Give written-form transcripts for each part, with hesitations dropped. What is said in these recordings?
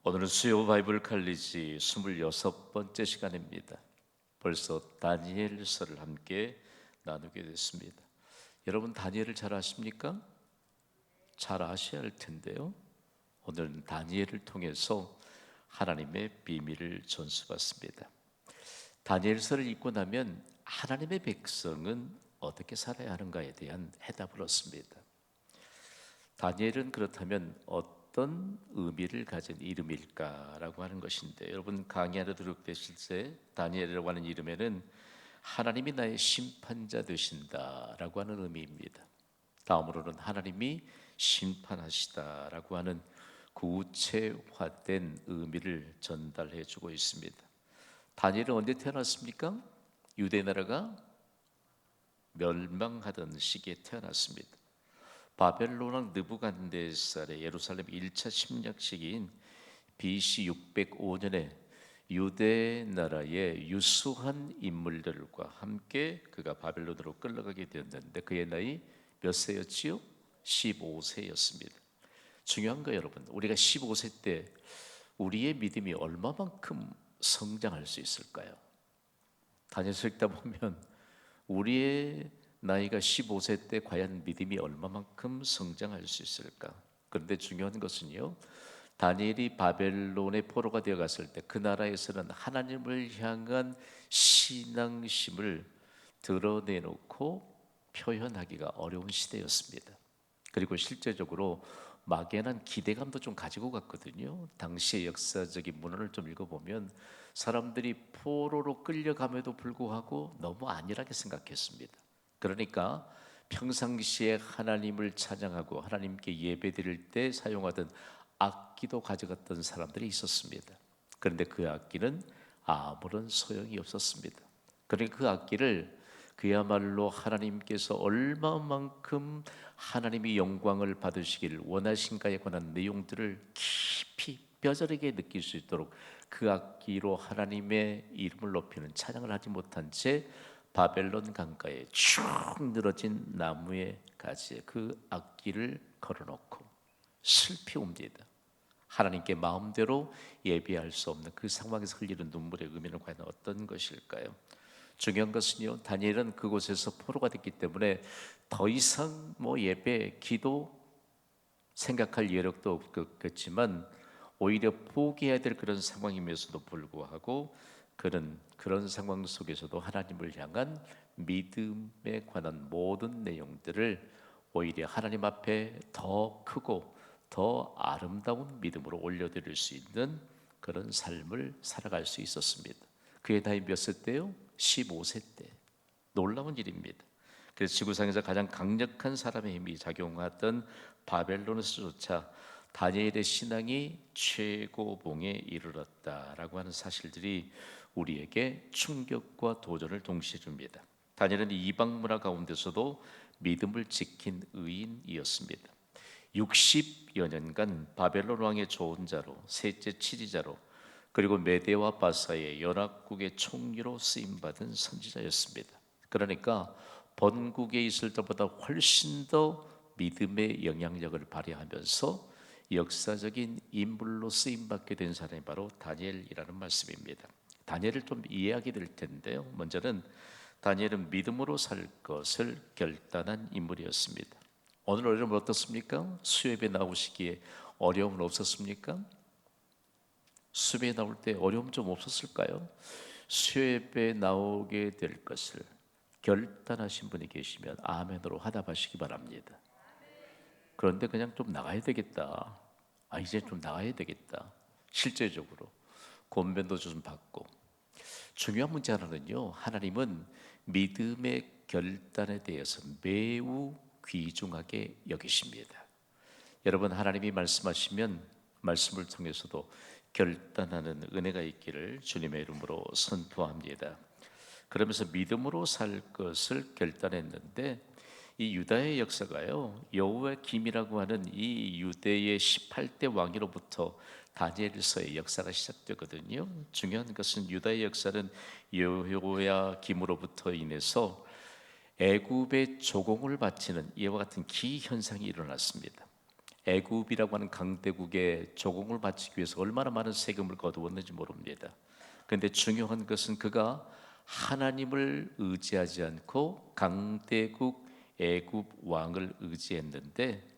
오늘은 수요 바이블 칼리지 26번째 시간입니다. 벌써 다니엘서를 함께 나누게 됐습니다. 여러분 다니엘을 잘 아십니까? 잘 아셔야 할 텐데요. 오늘은 다니엘을 통해서 하나님의 비밀을 전수받습니다. 다니엘서를 읽고 나면 하나님의 백성은 어떻게 살아야 하는가에 대한 해답을 얻습니다. 다니엘은 그렇다면 어떤 의미를 가진 이름일까라고 하는 것인데, 여러분 강의 하나 들으실 때 다니엘이라고 하는 이름에는 하나님이 나의 심판자 되신다라고 하는 의미입니다. 다음으로는 하나님이 심판하시다라고 하는 구체화된 의미를 전달해 주고 있습니다. 다니엘은 언제 태어났습니까? 유대 나라가 멸망하던 시기에 태어났습니다. 바벨론 왕 느부갓네살의 예루살렘 1차 침략 시기인 BC 605년에 유대 나라의 유수한 인물들과 함께 그가 바벨론으로 끌려가게 되었는데, 그의 나이 몇 세였지요? 15세였습니다. 중요한 거 여러분, 우리가 15세 때 우리의 믿음이 얼마만큼 성장할 수 있을까요? 다니엘서 읽다 보면 우리의 나이가 15세 때 과연 믿음이 얼마만큼 성장할 수 있을까? 그런데 중요한 것은요, 다니엘이 바벨론의 포로가 되어 갔을 때 그 나라에서는 하나님을 향한 신앙심을 드러내놓고 표현하기가 어려운 시대였습니다. 그리고 실제적으로 막연한 기대감도 좀 가지고 갔거든요. 당시의 역사적인 문헌을 좀 읽어보면 사람들이 포로로 끌려감에도 불구하고 너무 안일하게 생각했습니다. 그러니까 평상시에 하나님을 찬양하고 하나님께 예배드릴 때 사용하던 악기도 가져갔던 사람들이 있었습니다. 그런데 그 악기는 아무런 소용이 없었습니다. 그러니까 그 악기를 그야말로 하나님께서 얼마만큼 하나님이 영광을 받으시기를 원하신가에 관한 내용들을 깊이 뼈저리게 느낄 수 있도록 그 악기로 하나님의 이름을 높이는 찬양을 하지 못한 채 바벨론 강가에 쭉 늘어진 나무의 가지에 그 악기를 걸어놓고 슬피 옵니다. 하나님께 마음대로 예배할 수 없는 그 상황에서 흘리는 눈물의 의미는 과연 어떤 것일까요? 중요한 것은요, 다니엘은 그곳에서 포로가 됐기 때문에 더 이상 예배, 기도 생각할 여력도 없겠지만 오히려 포기해야 될 그런 상황임에서도 불구하고 그는 그런 상황 속에서도 하나님을 향한 믿음에 관한 모든 내용들을 오히려 하나님 앞에 더 크고 더 아름다운 믿음으로 올려드릴 수 있는 그런 삶을 살아갈 수 있었습니다. 그의 나이 몇 세 때요? 15세 때. 놀라운 일입니다. 그래서 지구상에서 가장 강력한 사람의 힘이 작용하던 바벨론에서조차 다니엘의 신앙이 최고봉에 이르렀다라고 하는 사실들이 우리에게 충격과 도전을 동시에 줍니다. 다니엘은 이방 문화 가운데서도 믿음을 지킨 의인이었습니다. 60여 년간 바벨론 왕의 조언자로, 셋째 치리자로, 그리고 메대와 바사의 연합국의 총리로 쓰임받은 선지자였습니다. 그러니까 본국에 있을 때보다 훨씬 더 믿음의 영향력을 발휘하면서 역사적인 인물로 쓰임받게 된 사람이 바로 다니엘이라는 말씀입니다. 다니엘을 좀 이해하게 될 텐데요, 먼저는 다니엘은 믿음으로 살 것을 결단한 인물이었습니다. 오늘 어려움 어떻습니까? 수협에 나오시기에 어려움은 없었습니까? 수협에 나올 때 어려움 좀 없었을까요? 수협에 나오게 될 것을 결단하신 분이 계시면 아멘으로 화답하시기 바랍니다. 그런데 그냥 좀 나가야 되겠다, 이제 좀 나가야 되겠다, 실제적으로 권면도 좀 받고. 중요한 문제 하나는요, 하나님은 믿음의 결단에 대해서 매우 귀중하게 여기십니다. 여러분, 하나님이 말씀하시면 말씀을 통해서도 결단하는 은혜가 있기를 주님의 이름으로 선포합니다. 그러면서 믿음으로 살 것을 결단했는데, 이 유다의 역사가요, 여호야김이라고 하는 이 유대의 18대 왕으로부터 다니엘서의 역사가 시작되거든요. 중요한 것은 유다의 역사는 여호야김으로부터 인해서 애굽의 조공을 바치는 이와 같은 기현상이 일어났습니다. 애굽이라고 하는 강대국에 조공을 바치기 위해서 얼마나 많은 세금을 거두었는지 모릅니다. 그런데 중요한 것은 그가 하나님을 의지하지 않고 강대국 애굽 왕을 의지했는데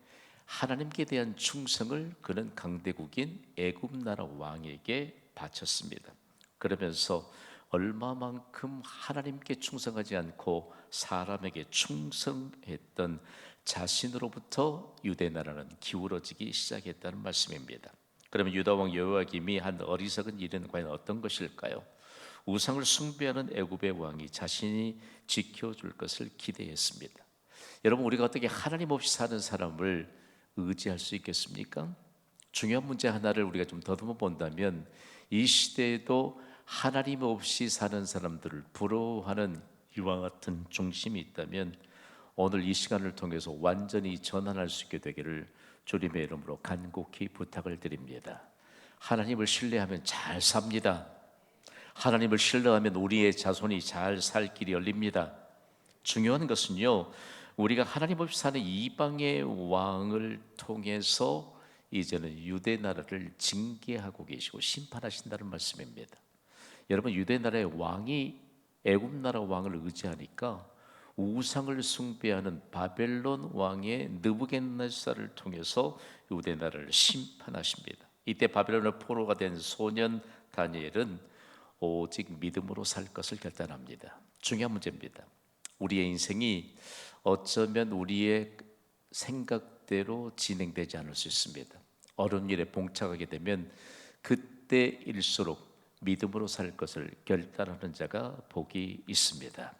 하나님께 대한 충성을 그는 강대국인 애굽 나라 왕에게 바쳤습니다. 그러면서 얼마만큼 하나님께 충성하지 않고 사람에게 충성했던 자신으로부터 유대 나라는 기울어지기 시작했다는 말씀입니다. 그러면 유다 왕 여호야김이 한 어리석은 일은 과연 어떤 것일까요? 우상을 숭배하는 애굽의 왕이 자신이 지켜줄 것을 기대했습니다. 여러분, 우리가 어떻게 하나님 없이 사는 사람을 의지할 수 있겠습니까? 중요한 문제 하나를 우리가 좀 더듬어 본다면 이 시대에도 하나님 없이 사는 사람들을 부러워하는 이와 같은 중심이 있다면 오늘 이 시간을 통해서 완전히 전환할 수 있게 되기를 주님의 이름으로 간곡히 부탁을 드립니다. 하나님을 신뢰하면 잘 삽니다. 하나님을 신뢰하면 우리의 자손이 잘 살 길이 열립니다. 중요한 것은요, 우리가 하나님 없이 사는 이방의 왕을 통해서 이제는 유대 나라를 징계하고 계시고 심판하신다는 말씀입니다. 여러분, 유대 나라의 왕이 애굽 나라 왕을 의지하니까 우상을 숭배하는 바벨론 왕의 느부갓네살을 통해서 유대 나라를 심판하십니다. 이때 바벨론의 포로가 된 소년 다니엘은 오직 믿음으로 살 것을 결단합니다. 중요한 문제입니다. 우리의 인생이 어쩌면 우리의 생각대로 진행되지 않을 수 있습니다. 어려운 일에 봉착하게 되면 그때일수록 믿음으로 살 것을 결단하는 자가 복이 있습니다.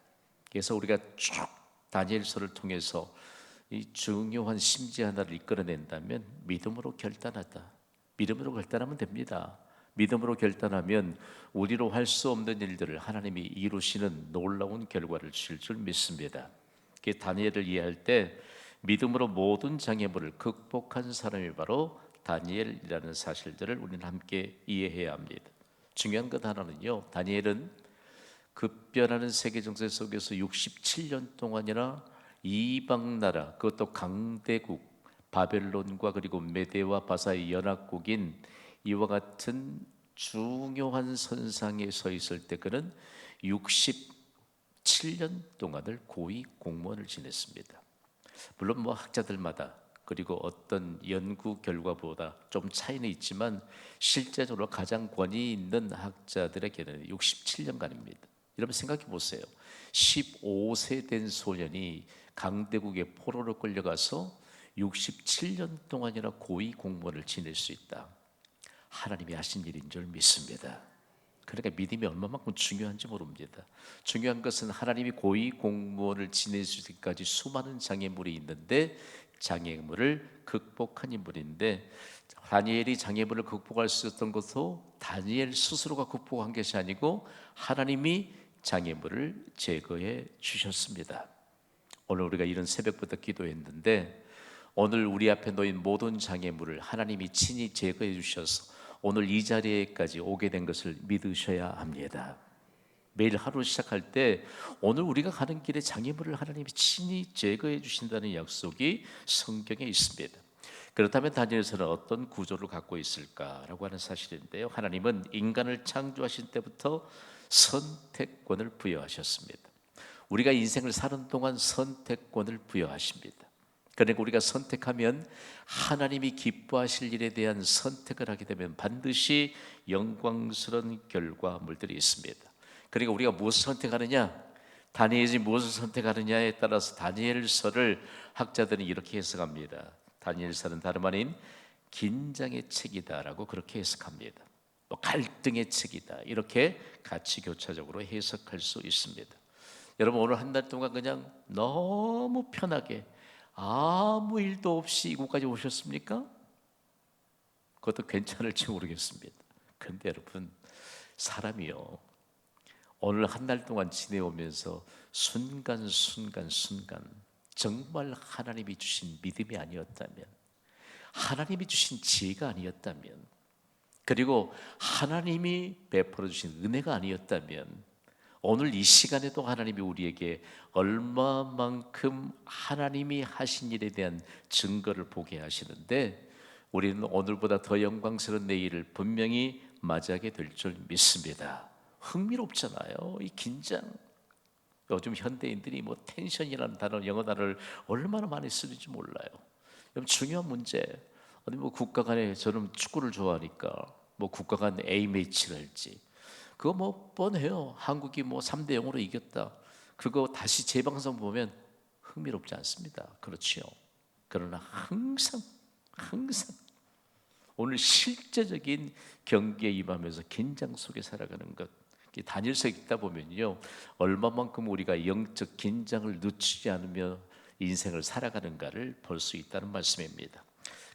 그래서 우리가 쭉 다니엘서를 통해서 이 중요한 심지 하나를 이끌어낸다면 믿음으로 결단하다. 믿음으로 결단하면 됩니다. 믿음으로 결단하면 우리로 할 수 없는 일들을 하나님이 이루시는 놀라운 결과를 주실 줄 믿습니다. 다니엘을 이해할 때 믿음으로 모든 장애물을 극복한 사람이 바로 다니엘이라는 사실들을 우리는 함께 이해해야 합니다. 중요한 것 하나는요, 다니엘은 급변하는 세계 정세 속에서 67년 동안이나 이방 나라, 그것도 강대국 바벨론과 그리고 메대와 바사의 연합국인 이와 같은 중요한 선상에 서 있을 때 그는 67년 동안을 고위 공무원을 지냈습니다. 물론 뭐 학자들마다 그리고 어떤 연구 결과보다 좀 차이는 있지만 실제적으로 가장 권위 있는 학자들에게는 67년간입니다. 여러분 생각해 보세요. 15세 된 소년이 강대국의 포로로 끌려가서 67년 동안이나 고위 공무원을 지낼 수 있다. 하나님이 하신 일인 줄 믿습니다. 그러니까 믿음이 얼마만큼 중요한지 모릅니다. 중요한 것은 하나님이 고위 공무원을 지낼 수 있기까지 수많은 장애물이 있는데 장애물을 극복한 인물인데 다니엘이 장애물을 극복할 수 있었던 것도 다니엘 스스로가 극복한 것이 아니고 하나님이 장애물을 제거해 주셨습니다. 오늘 우리가 이런 새벽부터 기도했는데 오늘 우리 앞에 놓인 모든 장애물을 하나님이 친히 제거해 주셔서 오늘 이 자리에까지 오게 된 것을 믿으셔야 합니다. 매일 하루 시작할 때 오늘 우리가 가는 길에 장애물을 하나님이 친히 제거해 주신다는 약속이 성경에 있습니다. 그렇다면 다니엘서는 어떤 구조를 갖고 있을까라고 하는 사실인데요, 하나님은 인간을 창조하신 때부터 선택권을 부여하셨습니다. 우리가 인생을 사는 동안 선택권을 부여하십니다. 그러니까 우리가 선택하면 하나님이 기뻐하실 일에 대한 선택을 하게 되면 반드시 영광스러운 결과물들이 있습니다. 그러니까 우리가 무엇을 선택하느냐, 다니엘이 무엇을 선택하느냐에 따라서 다니엘서를 학자들은 이렇게 해석합니다. 다니엘서는 다름 아닌 긴장의 책이다라고 그렇게 해석합니다. 또 갈등의 책이다, 이렇게 같이 교차적으로 해석할 수 있습니다. 여러분, 오늘 한 달 동안 그냥 너무 편하게 아무 일도 없이 이곳까지 오셨습니까? 그것도 괜찮을지 모르겠습니다. 그런데 여러분, 사람이요, 오늘 한 달 동안 지내오면서 순간순간 정말 하나님이 주신 믿음이 아니었다면, 하나님이 주신 지혜가 아니었다면, 그리고 하나님이 베풀어 주신 은혜가 아니었다면 오늘 이 시간에도 하나님이 우리에게 얼마만큼 하나님이 하신 일에 대한 증거를 보게 하시는데 우리는 오늘보다 더 영광스러운 내일을 분명히 맞이하게 될 줄 믿습니다. 흥미롭잖아요, 이 긴장. 요즘 현대인들이 뭐 텐션이라는 단어, 영어 단어를 얼마나 많이 쓰는지 몰라요. 여러분, 중요한 문제. 어디 뭐 국가 간에, 저는 축구를 좋아하니까 뭐 국가 간 A매치를 할지, 그거 뭐 뻔해요. 한국이 뭐 3대 0으로 이겼다, 그거 다시 재방송 보면 흥미롭지 않습니다. 그렇지요. 그러나 항상 오늘 실제적인 경기에 임하면서 긴장 속에 살아가는 것, 다니엘서 읽다 보면요, 얼마만큼 우리가 영적 긴장을 늦추지 않으며 인생을 살아가는가를 볼 수 있다는 말씀입니다.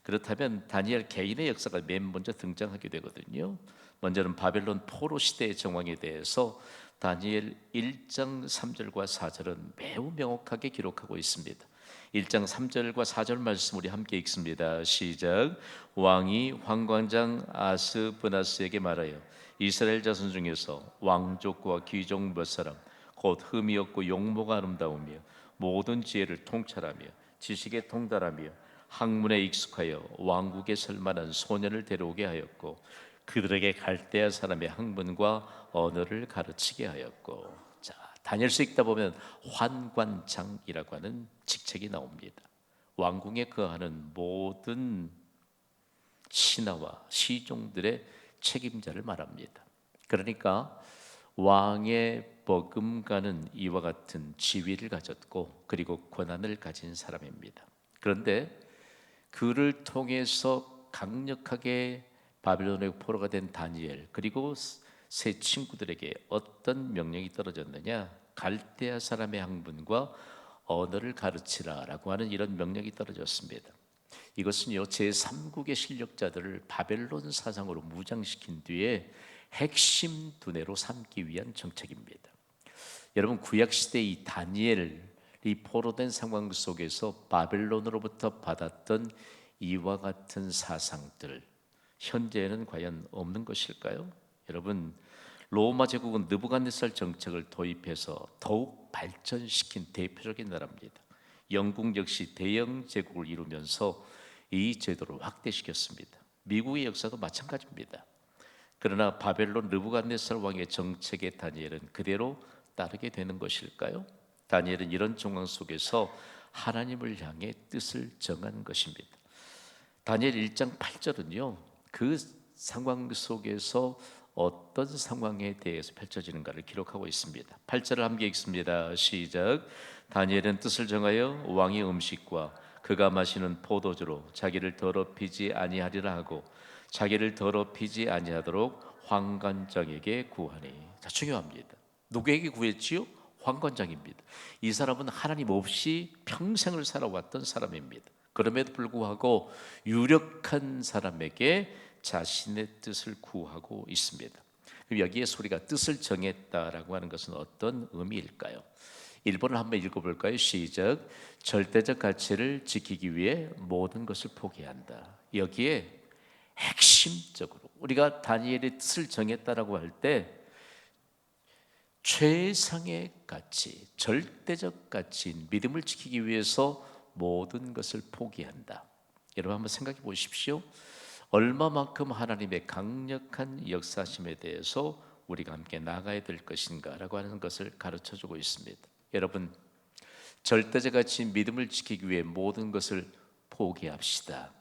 그렇다면 다니엘 개인의 역사가 맨 먼저 등장하게 되거든요. 먼저는 바벨론 포로 시대의 정황에 대해서 다니엘 1장 3절과 4절은 매우 명확하게 기록하고 있습니다. 1장 3절과 4절 말씀 우리 함께 읽습니다. 시작. 왕이 황관장 아스브나스에게 말하여 이스라엘 자손 중에서 왕족과 귀족 몇 사람, 곧 흠이 없고 용모가 아름다우며 모든 지혜를 통찰하며 지식에 통달하며 학문에 익숙하여 왕국에 설 만한 소년을 데려오게 하였고, 그들에게 갈대아 사람의 학문과 언어를 가르치게 하였고. 자, 다니엘서 읽다 보면 환관장이라고 하는 직책이 나옵니다. 왕궁에 거하는 모든 신하와 시종들의 책임자를 말합니다. 그러니까 왕의 버금가는 이와 같은 지위를 가졌고, 그리고 권한을 가진 사람입니다. 그런데 그를 통해서 강력하게 바빌론의 포로가 된 다니엘, 그리고 세 친구들에게 어떤 명령이 떨어졌느냐? 갈대아 사람의 학문과 언어를 가르치라라고 하는 이런 명령이 떨어졌습니다. 이것은요, 제3국의 실력자들을 바벨론 사상으로 무장시킨 뒤에 핵심 두뇌로 삼기 위한 정책입니다. 여러분, 구약시대 이 다니엘이 포로된 상황 속에서 바벨론으로부터 받았던 이와 같은 사상들, 현재는 과연 없는 것일까요? 여러분, 로마 제국은 느부갓네살 정책을 도입해서 더욱 발전시킨 대표적인 나라입니다. 영국 역시 대영 제국을 이루면서 이 제도를 확대시켰습니다. 미국의 역사도 마찬가지입니다. 그러나 바벨론 느부갓네살 왕의 정책에 다니엘은 그대로 따르게 되는 것일까요? 다니엘은 이런 정황 속에서 하나님을 향해 뜻을 정한 것입니다. 다니엘 1장 8절은요, 그 상황 속에서 어떤 상황에 대해서 펼쳐지는가를 기록하고 있습니다. 8절을 함께 읽습니다. 시작. 다니엘은 뜻을 정하여 왕의 음식과 그가 마시는 포도주로 자기를 더럽히지 아니하리라 하고, 자기를 더럽히지 아니하도록 황관장에게 구하니. 자, 중요합니다. 누구에게 구했지요? 황관장입니다. 이 사람은 하나님 없이 평생을 살아왔던 사람입니다. 그럼에도 불구하고 유력한 사람에게 자신의 뜻을 구하고 있습니다. 그럼 여기에 소리가 뜻을 정했다라고 하는 것은 어떤 의미일까요? 1번을 한번 읽어볼까요? 시작. 절대적 가치를 지키기 위해 모든 것을 포기한다. 여기에 핵심적으로 우리가 다니엘의 뜻을 정했다라고 할 때 최상의 가치, 절대적 가치인 믿음을 지키기 위해서 모든 것을 포기한다. 여러분 한번 생각해 보십시오. 얼마만큼 하나님의 강력한 역사심에 대해서 우리가 함께 나가야 될 것인가라고 하는 것을 가르쳐주고 있습니다. 여러분, 절대적 가치인 믿음을 지키기 위해 모든 것을 포기합시다.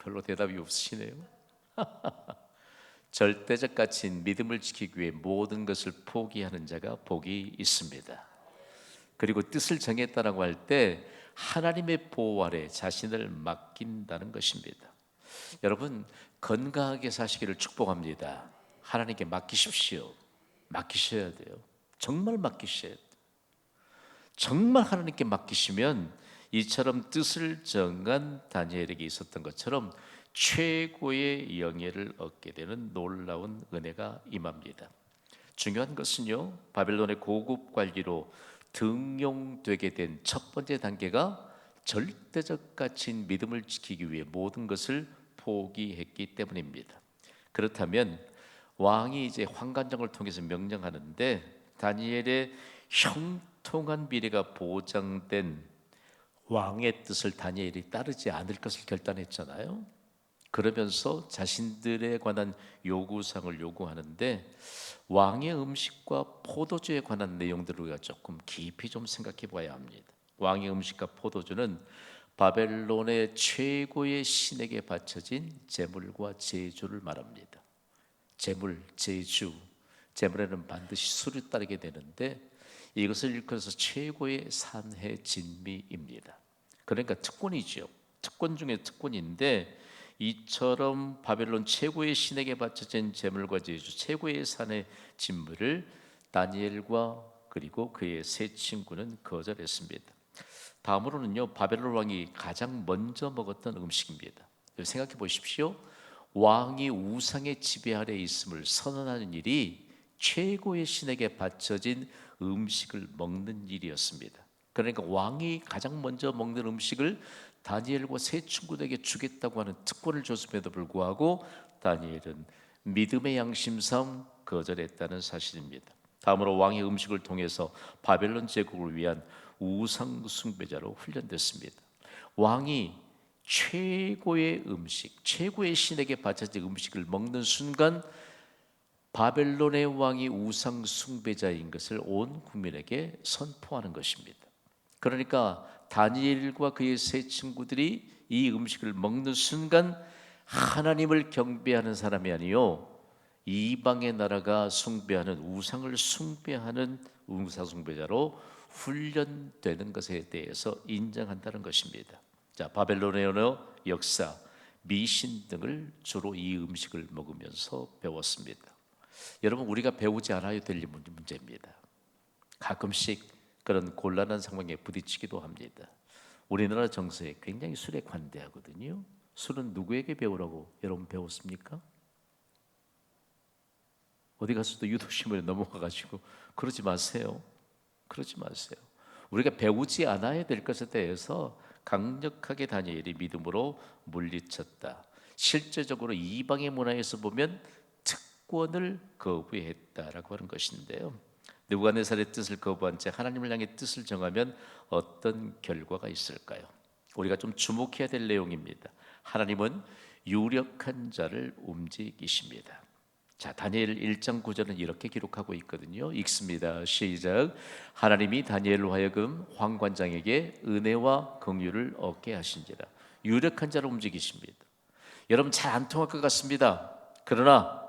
별로 대답이 없으시네요. 절대적 가치인 믿음을 지키기 위해 모든 것을 포기하는 자가 복이 있습니다. 그리고 뜻을 정했다라고 할 때 하나님의 보호 아래 자신을 맡긴다는 것입니다. 여러분, 건강하게 사시기를 축복합니다. 하나님께 맡기십시오. 맡기셔야 돼요. 정말 맡기셔야 돼요. 정말 하나님께 맡기시면 이처럼 뜻을 정한 다니엘에게 있었던 것처럼 최고의 영예를 얻게 되는 놀라운 은혜가 임합니다. 중요한 것은요, 바벨론의 고급 관리로 등용되게 된 첫 번째 단계가 절대적 가치인 믿음을 지키기 위해 모든 것을 포기했기 때문입니다. 그렇다면 왕이 이제 황관장을 통해서 명령하는데, 다니엘의 형통한 미래가 보장된 왕의 뜻을 다니엘이 따르지 않을 것을 결단했잖아요. 그러면서 자신들에 관한 요구사항을 요구하는데 왕의 음식과 포도주에 관한 내용들을 우리가 조금 깊이 좀 생각해 봐야 합니다. 왕의 음식과 포도주는 바벨론의 최고의 신에게 바쳐진 제물과 제주를 말합니다. 제물, 제주, 제물에는 반드시 술이 따르게 되는데 이것을 일컬어서 최고의 산해 진미입니다. 그러니까 특권이죠. 특권 중에 특권인데 이처럼 바벨론 최고의 신에게 바쳐진 제물과 제주, 최고의 산의 진물을 다니엘과 그리고 그의 세 친구는 거절했습니다. 다음으로는요, 바벨론 왕이 가장 먼저 먹었던 음식입니다. 생각해 보십시오. 왕이 우상의 지배 아래 있음을 선언하는 일이 최고의 신에게 바쳐진 음식을 먹는 일이었습니다. 그러니까 왕이 가장 먼저 먹는 음식을 다니엘과 세 친구들에게 주겠다고 하는 특권을 줬음에도 불구하고 다니엘은 믿음의 양심상 거절했다는 사실입니다. 다음으로 왕의 음식을 통해서 바벨론 제국을 위한 우상 숭배자로 훈련됐습니다. 왕이 최고의 음식, 최고의 신에게 바쳐진 음식을 먹는 순간 바벨론의 왕이 우상 숭배자인 것을 온 국민에게 선포하는 것입니다. 그러니까 다니엘과 그의 세 친구들이 이 음식을 먹는 순간 하나님을 경배하는 사람이 아니요 이방의 나라가 숭배하는 우상을 숭배하는 우상 숭배자로 훈련되는 것에 대해서 인정한다는 것입니다. 자, 바벨론의 언어, 역사, 미신 등을 주로 이 음식을 먹으면서 배웠습니다. 여러분, 우리가 배우지 않아야 될 문제입니다. 가끔씩 그런 곤란한 상황에 부딪히기도 합니다. 우리나라 정서에 굉장히 술에 관대하거든요. 술은 누구에게 배우라고 여러분 배웠습니까? 어디 가서도 유도심을 넘어가가지고 그러지 마세요. 그러지 마세요. 우리가 배우지 않아야 될 것에 대해서 강력하게 다니엘이 믿음으로 물리쳤다. 실제적으로 이방의 문화에서 보면 특권을 거부했다라고 하는 것인데요. 느부갓네살의 뜻을 거부한 채 하나님을 향해 뜻을 정하면 어떤 결과가 있을까요? 우리가 좀 주목해야 될 내용입니다. 하나님은 유력한 자를 움직이십니다. 자, 다니엘 1장 9절은 이렇게 기록하고 있거든요. 읽습니다. 시작. 하나님이 다니엘로 하여금 황관장에게 은혜와 긍휼을 얻게 하신지라. 유력한 자를 움직이십니다. 여러분, 잘 안 통할 것 같습니다. 그러나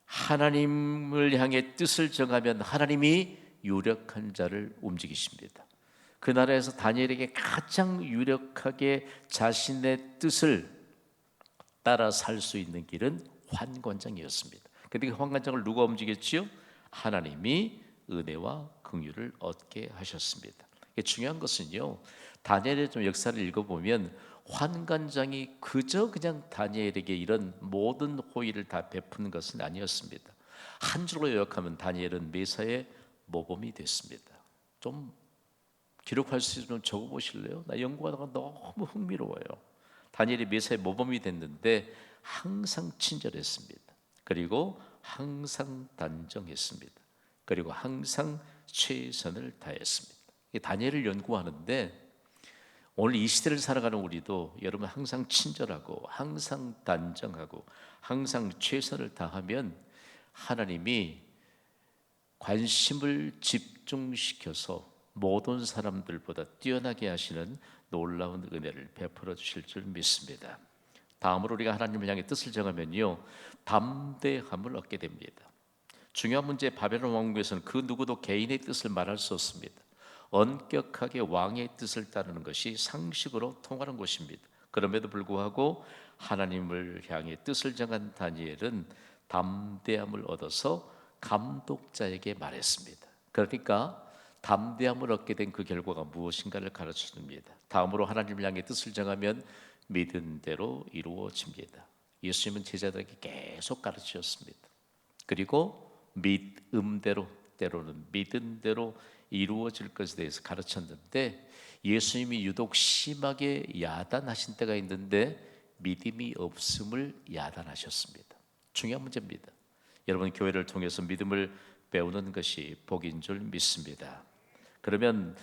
하나님을 향해 뜻을 정하면 하나님이 유력한 자를 움직이십니다. 그 나라에서 다니엘에게 가장 유력하게 자신의 뜻을 따라 살 수 있는 길은 환관장이었습니다. 그런데 그 환관장을 누가 움직였지요? 하나님이 은혜와 긍휼을 얻게 하셨습니다. 중요한 것은요, 다니엘의 좀 역사를 읽어보면 환관장이 그저 그냥 다니엘에게 이런 모든 호의를 다 베푸는 것은 아니었습니다. 한 줄로 요약하면 다니엘은 메사의 모범이 됐습니다. 좀 기록할 수 있으면 적어보실래요? 나 연구하다가 너무 흥미로워요. 다니엘이 메사의 모범이 됐는데 항상 친절했습니다. 그리고 항상 단정했습니다. 그리고 항상 최선을 다했습니다. 다니엘을 연구하는데 오늘 이 시대를 살아가는 우리도 여러분 항상 친절하고 항상 단정하고 항상 최선을 다하면 하나님이 관심을 집중시켜서 모든 사람들보다 뛰어나게 하시는 놀라운 은혜를 베풀어 주실 줄 믿습니다. 다음으로 우리가 하나님을 향해 뜻을 정하면요, 담대함을 얻게 됩니다. 중요한 문제, 바벨론 왕국에서는 그 누구도 개인의 뜻을 말할 수 없습니다. 엄격하게 왕의 뜻을 따르는 것이 상식으로 통하는 것입니다. 그럼에도 불구하고 하나님을 향해 뜻을 정한 다니엘은 담대함을 얻어서 감독자에게 말했습니다. 그러니까 담대함을 얻게 된 그 결과가 무엇인가를 가르쳐 줍니다. 다음으로 하나님을 향해 뜻을 정하면 믿은 대로 이루어집니다. 예수님은 제자들에게 계속 가르치셨습니다. 그리고 믿음대로, 때로는 믿은 대로 이루어질 것에 대해서 가르쳤는데 예수님이 유독 심하게 야단하신 때가 있는데 믿음이 없음을 야단하셨습니다. 중요한 문제입니다. 여러분, 교회를 통해서 믿음을 배우는 것이 복인 줄 믿습니다. 그러면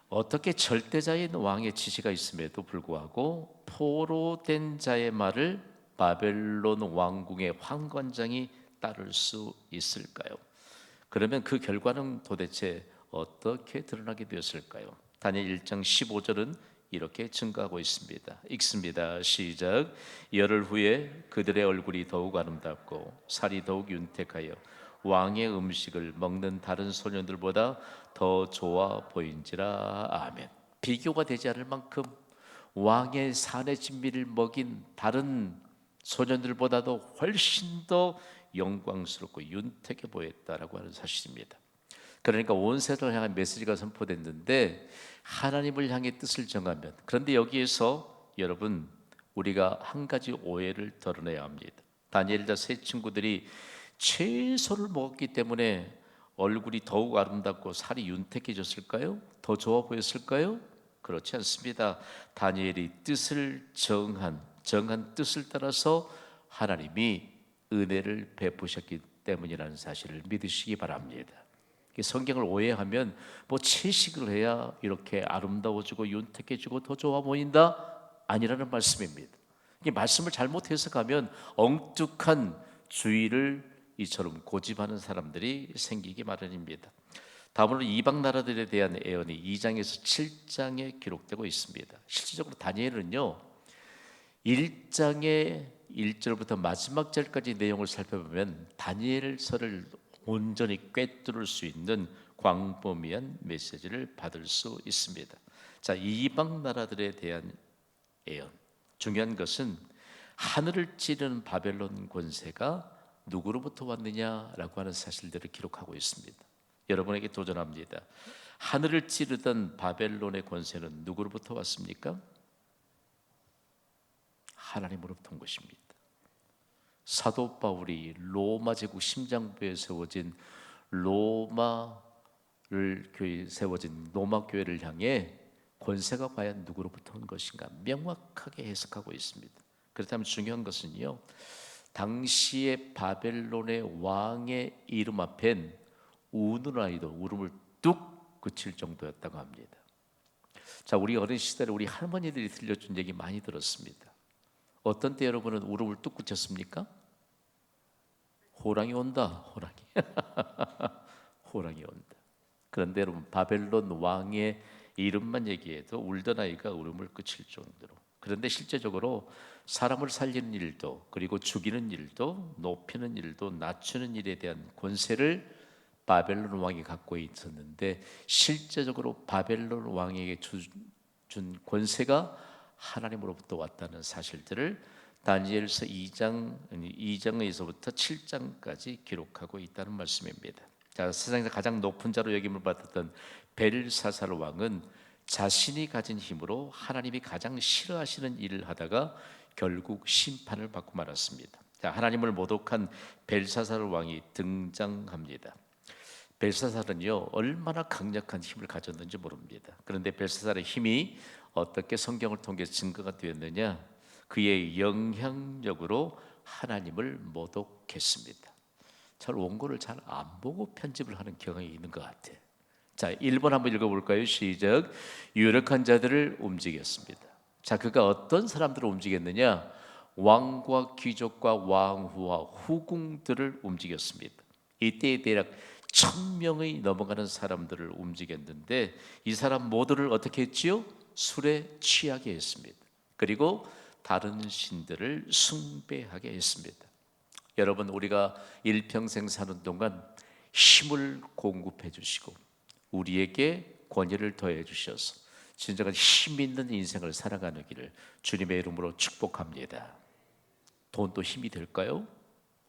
어떻게 절대자인 왕의 지시가 있음에도 불구하고 포로된 자의 말을 바벨론 왕궁의 환관장이 따를 수 있을까요? 그러면 그 결과는 도대체 어떻게 드러나게 되었을까요? 다니엘 1장 15절은 이렇게 증가하고 있습니다. 읽습니다. 시작. 열흘 후에 그들의 얼굴이 더욱 아름답고 살이 더욱 윤택하여 왕의 음식을 먹는 다른 소년들보다 더 좋아 보인지라. 아멘. 비교가 되지 않을 만큼 왕의 산의 진미를 먹인 다른 소년들보다도 훨씬 더 영광스럽고 윤택해 보였다라고 하는 사실입니다. 그러니까 온 세상을 향한 메시지가 선포됐는데 하나님을 향해 뜻을 정하면, 그런데 여기에서 여러분 우리가 한 가지 오해를 덜어내야 합니다. 다니엘과 세 친구들이 채소를 먹었기 때문에 얼굴이 더욱 아름답고 살이 윤택해졌을까요? 더 좋아 보였을까요? 그렇지 않습니다. 다니엘이 뜻을 정한 뜻을 따라서 하나님이 은혜를 베푸셨기 때문이라는 사실을 믿으시기 바랍니다. 성경을 오해하면 뭐 채식을 해야 이렇게 아름다워지고 윤택해지고 더 좋아 보인다? 아니라는 말씀입니다. 이 말씀을 잘못 해석하면 엉뚱한 주의를 이처럼 고집하는 사람들이 생기기 마련입니다. 다음으로 이방 나라들에 대한 예언이 2장에서 7장에 기록되고 있습니다. 실질적으로 다니엘은요 1장의 1절부터 마지막 절까지 내용을 살펴보면 다니엘서를 온전히 꿰뚫을 수 있는 광범위한 메시지를 받을 수 있습니다. 자, 이방 나라들에 대한 예언. 중요한 것은 하늘을 찌르는 바벨론 권세가 누구로부터 왔느냐라고 하는 사실들을 기록하고 있습니다. 여러분에게 도전합니다. 하늘을 찌르던 바벨론의 권세는 누구로부터 왔습니까? 하나님으로부터 온 것입니다. 사도 바울이 로마 제국 심장부에 세워진 로마 교회를 향해 권세가 과연 누구로부터 온 것인가 명확하게 해석하고 있습니다. 그렇다면 중요한 것은요, 당시의 바벨론의 왕의 이름 앞엔 우는 아이도 울음을 뚝 그칠 정도였다고 합니다. 자, 우리 어린 시절에 우리 할머니들이 들려준 얘기 많이 들었습니다. 어떤 때 여러분은 울음을 뚝 그쳤습니까? 호랑이 온다, 호랑이. 호랑이 온다. 그런데 여러분 바벨론 왕의 이름만 얘기해도 울던 아이가 울음을 그칠 정도로. 그런데 실제적으로 사람을 살리는 일도, 그리고 죽이는 일도, 높이는 일도, 낮추는 일에 대한 권세를 바벨론 왕이 갖고 있었는데 실제적으로 바벨론 왕에게 준 권세가 하나님으로부터 왔다는 사실들을 다니엘서 2장에서부터 7장까지 기록하고 있다는 말씀입니다. 자, 세상에서 가장 높은 자로 여김을 받았던 벨사살 왕은 자신이 가진 힘으로 하나님이 가장 싫어하시는 일을 하다가 결국 심판을 받고 말았습니다. 자, 하나님을 모독한 벨사살 왕이 등장합니다. 벨사살은요 얼마나 강력한 힘을 가졌는지 모릅니다. 그런데 벨사살의 힘이 어떻게 성경을 통해 증거가 되었느냐? 그의 영향력으로 하나님을 모독했습니다. 잘 원고를 잘 안 보고 편집을 하는 경향이 있는 것 같아요. 자, 1번 한번 읽어볼까요? 시작. 유력한 자들을 움직였습니다. 자, 그가 어떤 사람들을 움직였느냐? 왕과 귀족과 왕후와 후궁들을 움직였습니다. 이때 대략 1000명의 넘어가는 사람들을 움직였는데 이 사람 모두를 어떻게 했지요? 술에 취하게 했습니다. 그리고 다른 신들을 숭배하게 했습니다. 여러분, 우리가 일평생 사는 동안 힘을 공급해 주시고 우리에게 권위를 더해 주셔서 진정한 힘 있는 인생을 살아가기를 주님의 이름으로 축복합니다. 돈도 힘이 될까요?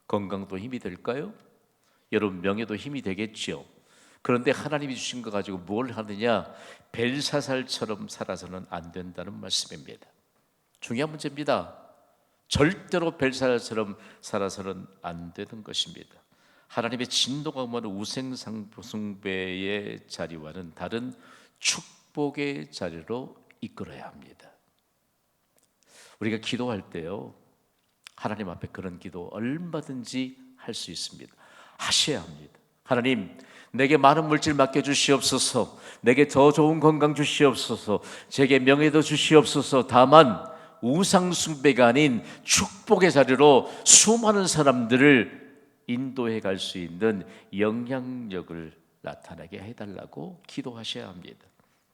건강도 힘이 될까요? 여러분, 명예도 힘이 되겠지요. 그런데 하나님이 주신 거 가지고 뭘 하느냐? 벨사살처럼 살아서는 안 된다는 말씀입니다. 중요한 문제입니다. 절대로 벨사살처럼 살아서는 안 되는 것입니다. 하나님의 진노가 임하는 우상숭배의 자리와는 다른 축복의 자리로 이끌어야 합니다. 우리가 기도할 때요, 하나님 앞에 그런 기도 얼마든지 할 수 있습니다. 하셔야 합니다. 하나님, 내게 많은 물질 맡겨 주시옵소서. 내게 더 좋은 건강 주시옵소서. 제게 명예도 주시옵소서. 다만 우상 숭배가 아닌 축복의 자리로 수많은 사람들을 인도해 갈 수 있는 영향력을 나타나게 해달라고 기도하셔야 합니다.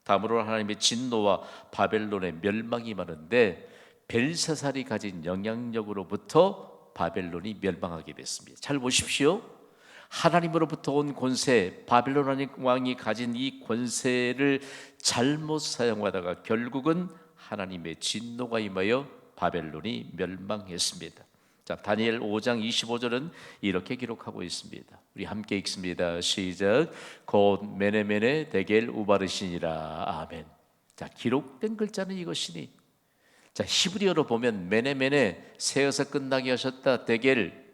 다음으로 하나님의 진노와 바벨론의 멸망이 많은데 벨사살이 가진 영향력으로부터 바벨론이 멸망하게 됐습니다. 잘 보십시오. 하나님으로부터 온 권세, 바벨론 왕이 가진 이 권세를 잘못 사용하다가 결국은 하나님의 진노가 임하여 바벨론이 멸망했습니다. 자, 다니엘 5장 25절은 이렇게 기록하고 있습니다. 우리 함께 읽습니다. 시작. 곧 메네메네 데겔 우바르시니라. 아멘. 자, 기록된 글자는 이것이니. 자, 히브리어로 보면 메네메네 세어서 끝나게 하셨다. 데겔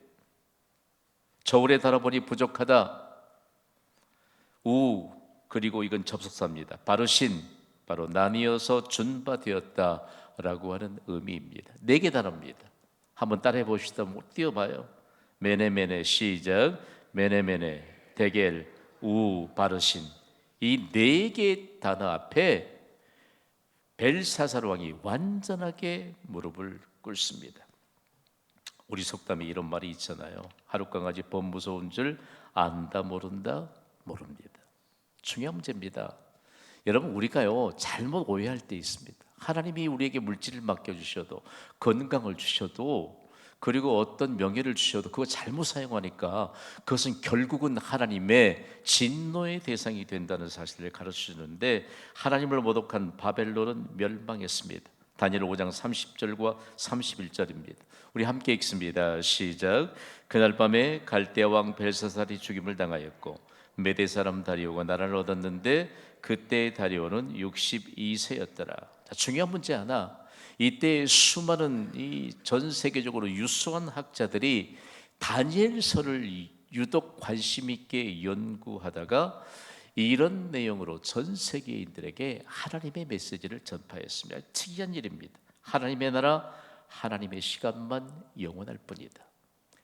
저울에 달아보니 부족하다. 우 그리고 이건 접속사입니다. 바르신 바로 나뉘어서 준바 되었다라고 하는 의미입니다. 4개 단어입니다. 한번 따라해 보시다. 띄워봐요. 메네메네 시작. 메네메네 데겔 우 바르신 이 4개 단어 앞에 벨사살 왕이 완전하게 무릎을 꿇습니다. 우리 속담에 이런 말이 있잖아요. 하룻강아지 범 무서운 줄 안다 모른다 모릅니다. 중요한 문제입니다. 여러분, 우리가요 잘못 오해할 때 있습니다. 하나님이 우리에게 물질을 맡겨주셔도 건강을 주셔도 그리고 어떤 명예를 주셔도 그거 잘못 사용하니까 그것은 결국은 하나님의 진노의 대상이 된다는 사실을 가르쳐주는데 하나님을 모독한 바벨론은 멸망했습니다. 다니엘 5장 30절과 31절입니다. 우리 함께 읽습니다. 시작. 그날 밤에 갈대아 왕 벨사살이 죽임을 당하였고 메대 사람 다리오가 나라를 얻었는데 그때 다리오는 62세였더라. 자, 중요한 문제 하나. 이때 수많은 이 전 세계적으로 유수한 학자들이 다니엘서를 유독 관심 있게 연구하다가 이런 내용으로 전 세계인들에게 하나님의 메시지를 전파했습니다. 특이한 일입니다. 하나님의 나라, 하나님의 시간만 영원할 뿐이다.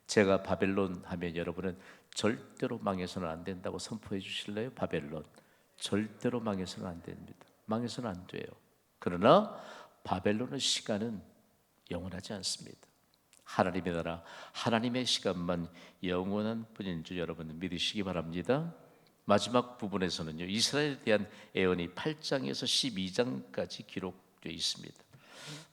제가 바벨론 하면 여러분은 절대로 망해서는 안 된다고 선포해 주실래요? 바벨론 절대로 망해서는 안 됩니다. 망해서는 안 돼요. 그러나 바벨론의 시간은 영원하지 않습니다. 하나님의 나라, 하나님의 시간만 영원한 뿐인 줄 여러분 믿으시기 바랍니다. 마지막 부분에서는요, 이스라엘에 대한 예언이 8장에서 12장까지 기록되어 있습니다.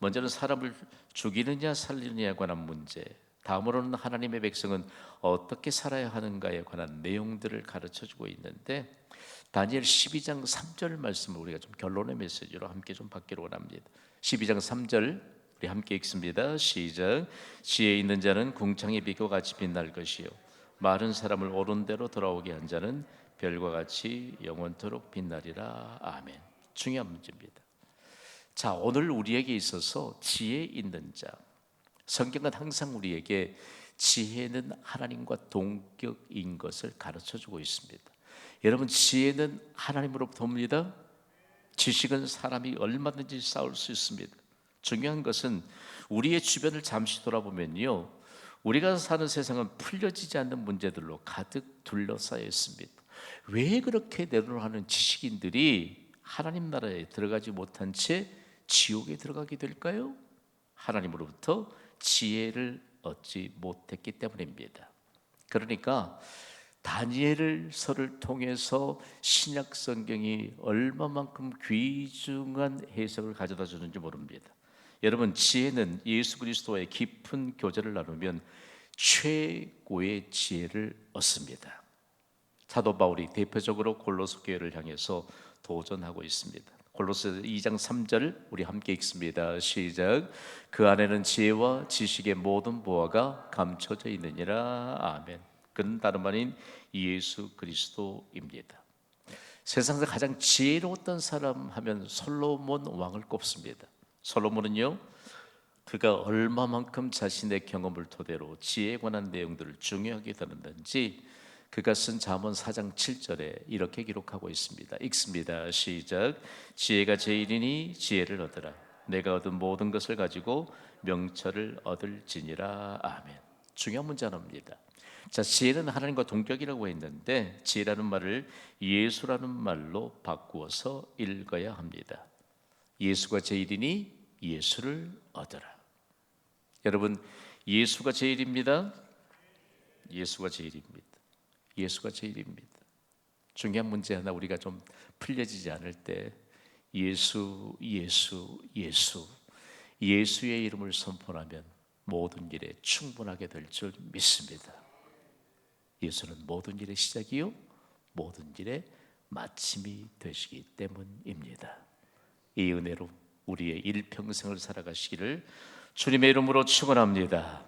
먼저는 사람을 죽이느냐 살리느냐에 관한 문제, 다음으로는 하나님의 백성은 어떻게 살아야 하는가에 관한 내용들을 가르쳐주고 있는데 다니엘 12장 3절 말씀을 우리가 좀 결론의 메시지로 함께 좀 받기를 원합니다. 12장 3절 우리 함께 읽습니다. 시작. 지혜 있는 자는 궁창의 빛과 같이 빛날 것이요 마른 사람을 옳은 대로 돌아오게 한 자는 별과 같이 영원토록 빛나리라. 아멘. 중요한 문제입니다. 자, 오늘 우리에게 있어서 지혜 있는 자, 성경은 항상 우리에게 지혜는 하나님과 동격인 것을 가르쳐주고 있습니다. 여러분, 지혜는 하나님으로부터 옵니다. 지식은 사람이 얼마든지 쌓을 수 있습니다. 중요한 것은 우리의 주변을 잠시 돌아보면요, 우리가 사는 세상은 풀려지지 않는 문제들로 가득 둘러싸여 있습니다. 왜 그렇게 내로하는 지식인들이 하나님 나라에 들어가지 못한 채 지옥에 들어가게 될까요? 하나님으로부터 지혜를 얻지 못했기 때문입니다. 그러니까 다니엘서를 통해서 신약 성경이 얼마만큼 귀중한 해석을 가져다 주는지 모릅니다. 여러분, 지혜는 예수 그리스도와의 깊은 교제를 나누면 최고의 지혜를 얻습니다. 사도 바울이 대표적으로 골로새 교회를 향해서 도전하고 있습니다. 골로새 2장 3절 우리 함께 읽습니다. 시작. 그 안에는 지혜와 지식의 모든 보화가 감춰져 있느니라. 아멘. 그는 다름 아닌 예수 그리스도입니다. 세상에서 가장 지혜로웠던 사람 하면 솔로몬 왕을 꼽습니다. 솔로몬은요, 그가 얼마만큼 자신의 경험을 토대로 지혜에 관한 내용들을 중요하게 다루는지 그가 쓴 잠언 4장 7절에 이렇게 기록하고 있습니다. 읽습니다. 시작. 지혜가 제일이니 지혜를 얻으라. 내가 얻은 모든 것을 가지고 명철을 얻을지니라. 아멘. 중요한 문제 하나입니다. 자, 지혜는 하나님과 동격이라고 했는데 지혜라는 말을 예수라는 말로 바꾸어서 읽어야 합니다. 예수가 제일이니 예수를 얻어라. 여러분, 예수가 제일입니다. 예수가 제일입니다. 예수가 제일입니다. 중요한 문제 하나 우리가 좀 풀려지지 않을 때 예수, 예수, 예수, 예수의 이름을 선포하면 모든 일에 충분하게 될 줄 믿습니다. 예수는 모든 일의 시작이요 모든 일의 마침이 되시기 때문입니다. 이 은혜로 우리의 일평생을 살아가시기를 주님의 이름으로 축원합니다.